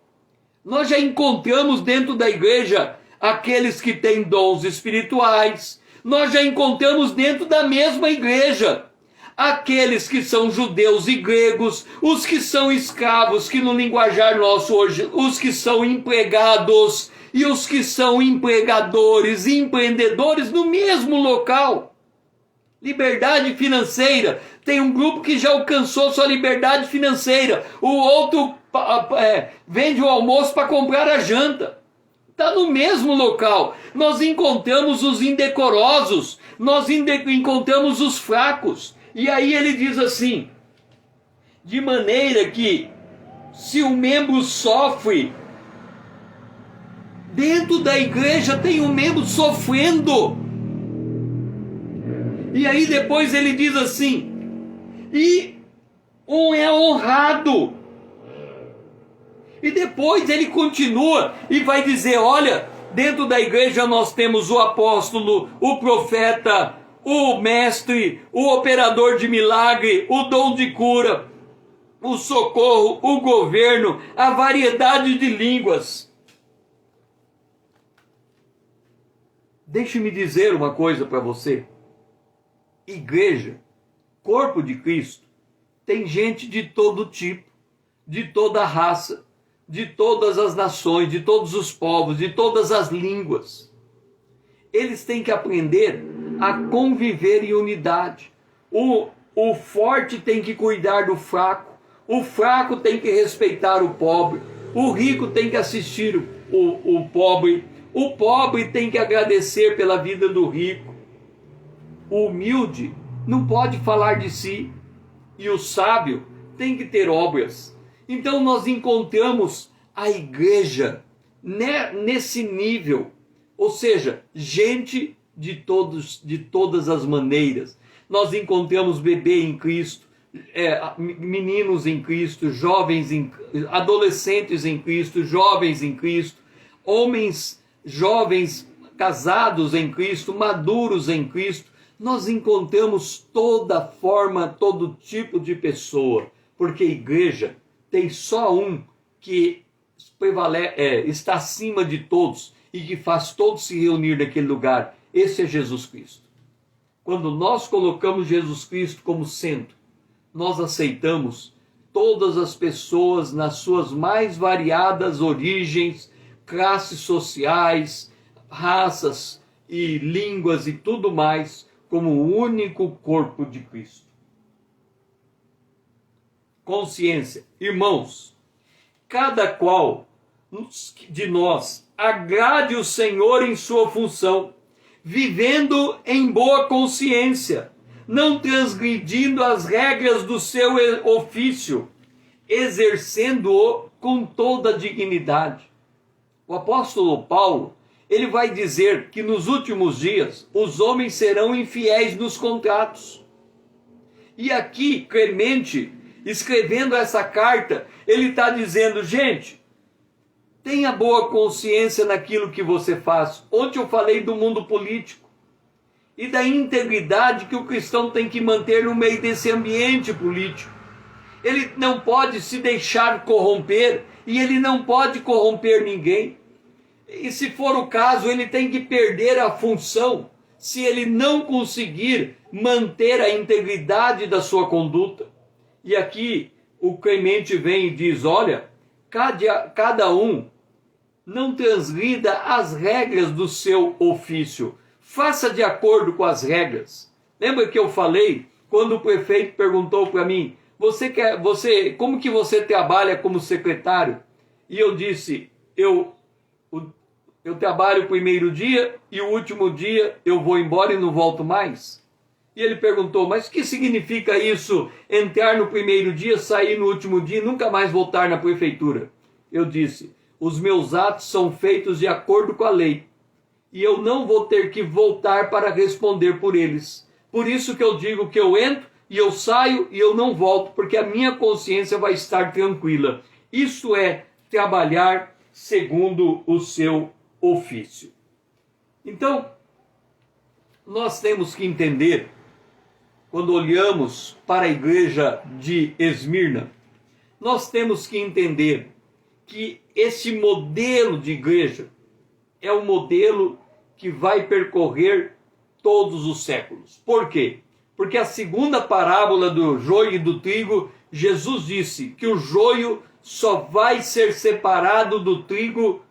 Nós já encontramos dentro da igreja aqueles que têm dons espirituais. Nós já encontramos dentro da mesma igreja aqueles que são judeus e gregos, os que são escravos, que no linguajar nosso hoje, os que são empregados e os que são empregadores e empreendedores no mesmo local. Liberdade financeira. Tem um grupo que já alcançou sua liberdade financeira. O outro vende o almoço para comprar a janta. Está no mesmo local. Nós encontramos os indecorosos. Nós encontramos os fracos. E aí ele diz assim, de maneira que se um membro sofre, dentro da igreja tem um membro sofrendo. E aí depois ele diz assim, e um é honrado. E depois ele continua e vai dizer, olha, dentro da igreja nós temos o apóstolo, o profeta, o mestre, o operador de milagre, o dom de cura, o socorro, o governo, a variedade de línguas. Deixe-me dizer uma coisa para você. Igreja, corpo de Cristo, tem gente de todo tipo, de toda raça, de todas as nações, de todos os povos, de todas as línguas. Eles têm que aprender a conviver em unidade. O forte tem que cuidar do fraco, o fraco tem que respeitar o pobre, o rico tem que assistir o pobre tem que agradecer pela vida do rico. O humilde não pode falar de si e o sábio tem que ter obras. Então nós encontramos a igreja nesse nível, ou seja, gente de todas as maneiras. Nós encontramos bebê em Cristo, meninos em Cristo, adolescentes em Cristo, jovens em Cristo, homens jovens casados em Cristo, maduros em Cristo. Nós encontramos toda forma, todo tipo de pessoa, porque a igreja tem só um que está acima de todos e que faz todos se reunir naquele lugar. Esse é Jesus Cristo. Quando nós colocamos Jesus Cristo como centro, nós aceitamos todas as pessoas nas suas mais variadas origens, classes sociais, raças e línguas e tudo mais, como o único corpo de Cristo. Consciência. Irmãos, cada qual de nós agrade o Senhor em sua função, vivendo em boa consciência, não transgredindo as regras do seu ofício, exercendo-o com toda a dignidade. O apóstolo Paulo, ele vai dizer que nos últimos dias os homens serão infiéis nos contratos. E aqui, Clemente, escrevendo essa carta, ele está dizendo, gente, tenha boa consciência naquilo que você faz. Ontem eu falei do mundo político e da integridade que o cristão tem que manter no meio desse ambiente político. Ele não pode se deixar corromper e ele não pode corromper ninguém. E se for o caso, ele tem que perder a função se ele não conseguir manter a integridade da sua conduta. E aqui o Clemente vem e diz, olha, cada um não transgrida as regras do seu ofício. Faça de acordo com as regras. Lembra que eu falei, quando o prefeito perguntou para mim, como que você trabalha como secretário? E eu disse, eu trabalho o primeiro dia e o último dia eu vou embora e não volto mais. E ele perguntou, mas o que significa isso? Entrar no primeiro dia, sair no último dia e nunca mais voltar na prefeitura? Eu disse, os meus atos são feitos de acordo com a lei. E eu não vou ter que voltar para responder por eles. Por isso que eu digo que eu entro e eu saio e eu não volto, porque a minha consciência vai estar tranquila. Isso é trabalhar segundo o seu ofício. Então, nós temos que entender, quando olhamos para a igreja de Esmirna, nós temos que entender que esse modelo de igreja é o modelo que vai percorrer todos os séculos. Por quê? Porque a segunda parábola do joio e do trigo, Jesus disse que o joio só vai ser separado do trigo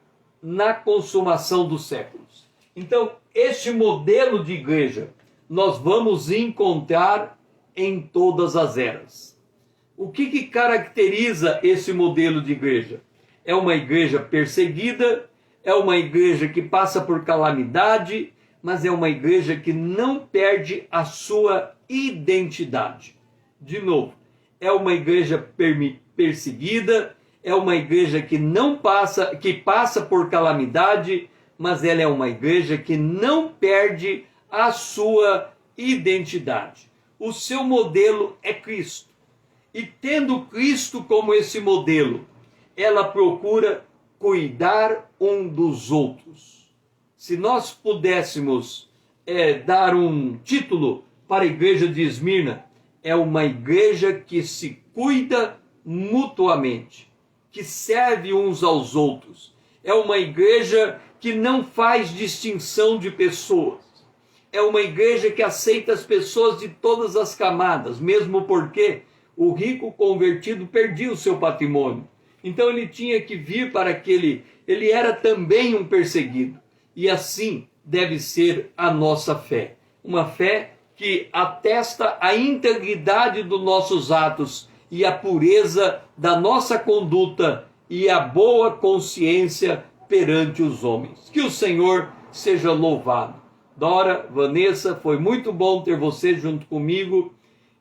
na consumação dos séculos. Então, este modelo de igreja nós vamos encontrar em todas as eras. O que caracteriza esse modelo de igreja? É uma igreja perseguida, é uma igreja que passa por calamidade, mas é uma igreja que não perde a sua identidade. De novo, é uma igreja perseguida, é uma igreja que passa por calamidade, mas ela é uma igreja que não perde a sua identidade. O seu modelo é Cristo. E tendo Cristo como esse modelo, ela procura cuidar um dos outros. Se nós pudéssemos dar um título para a igreja de Esmirna, é uma igreja que se cuida mutuamente, que serve uns aos outros. É uma igreja que não faz distinção de pessoas. É uma igreja que aceita as pessoas de todas as camadas, mesmo porque o rico convertido perdia o seu patrimônio. Então ele tinha que vir para ele era também um perseguido. E assim deve ser a nossa fé. Uma fé que atesta a integridade dos nossos atos e a pureza da nossa conduta e a boa consciência perante os homens. Que o Senhor seja louvado. Dora, Vanessa, foi muito bom ter você junto comigo.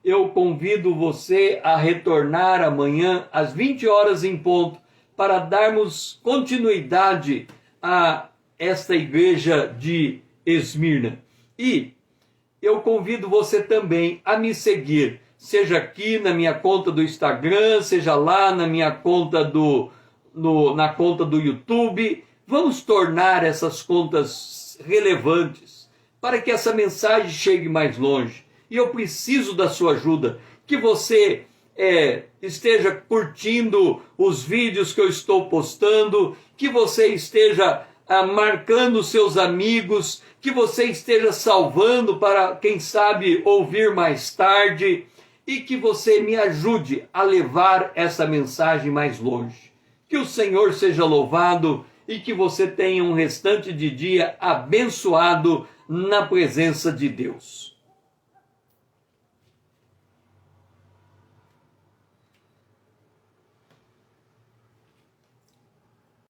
Eu convido você a retornar amanhã às 20 horas em ponto para darmos continuidade a esta igreja de Esmirna. E eu convido você também a me seguir seja aqui na minha conta do Instagram, seja lá na minha conta na conta do YouTube. Vamos tornar essas contas relevantes para que essa mensagem chegue mais longe. E eu preciso da sua ajuda, que você esteja curtindo os vídeos que eu estou postando, que você esteja marcando seus amigos, que você esteja salvando para, quem sabe, ouvir mais tarde, e que você me ajude a levar essa mensagem mais longe. Que o Senhor seja louvado e que você tenha um restante de dia abençoado na presença de Deus.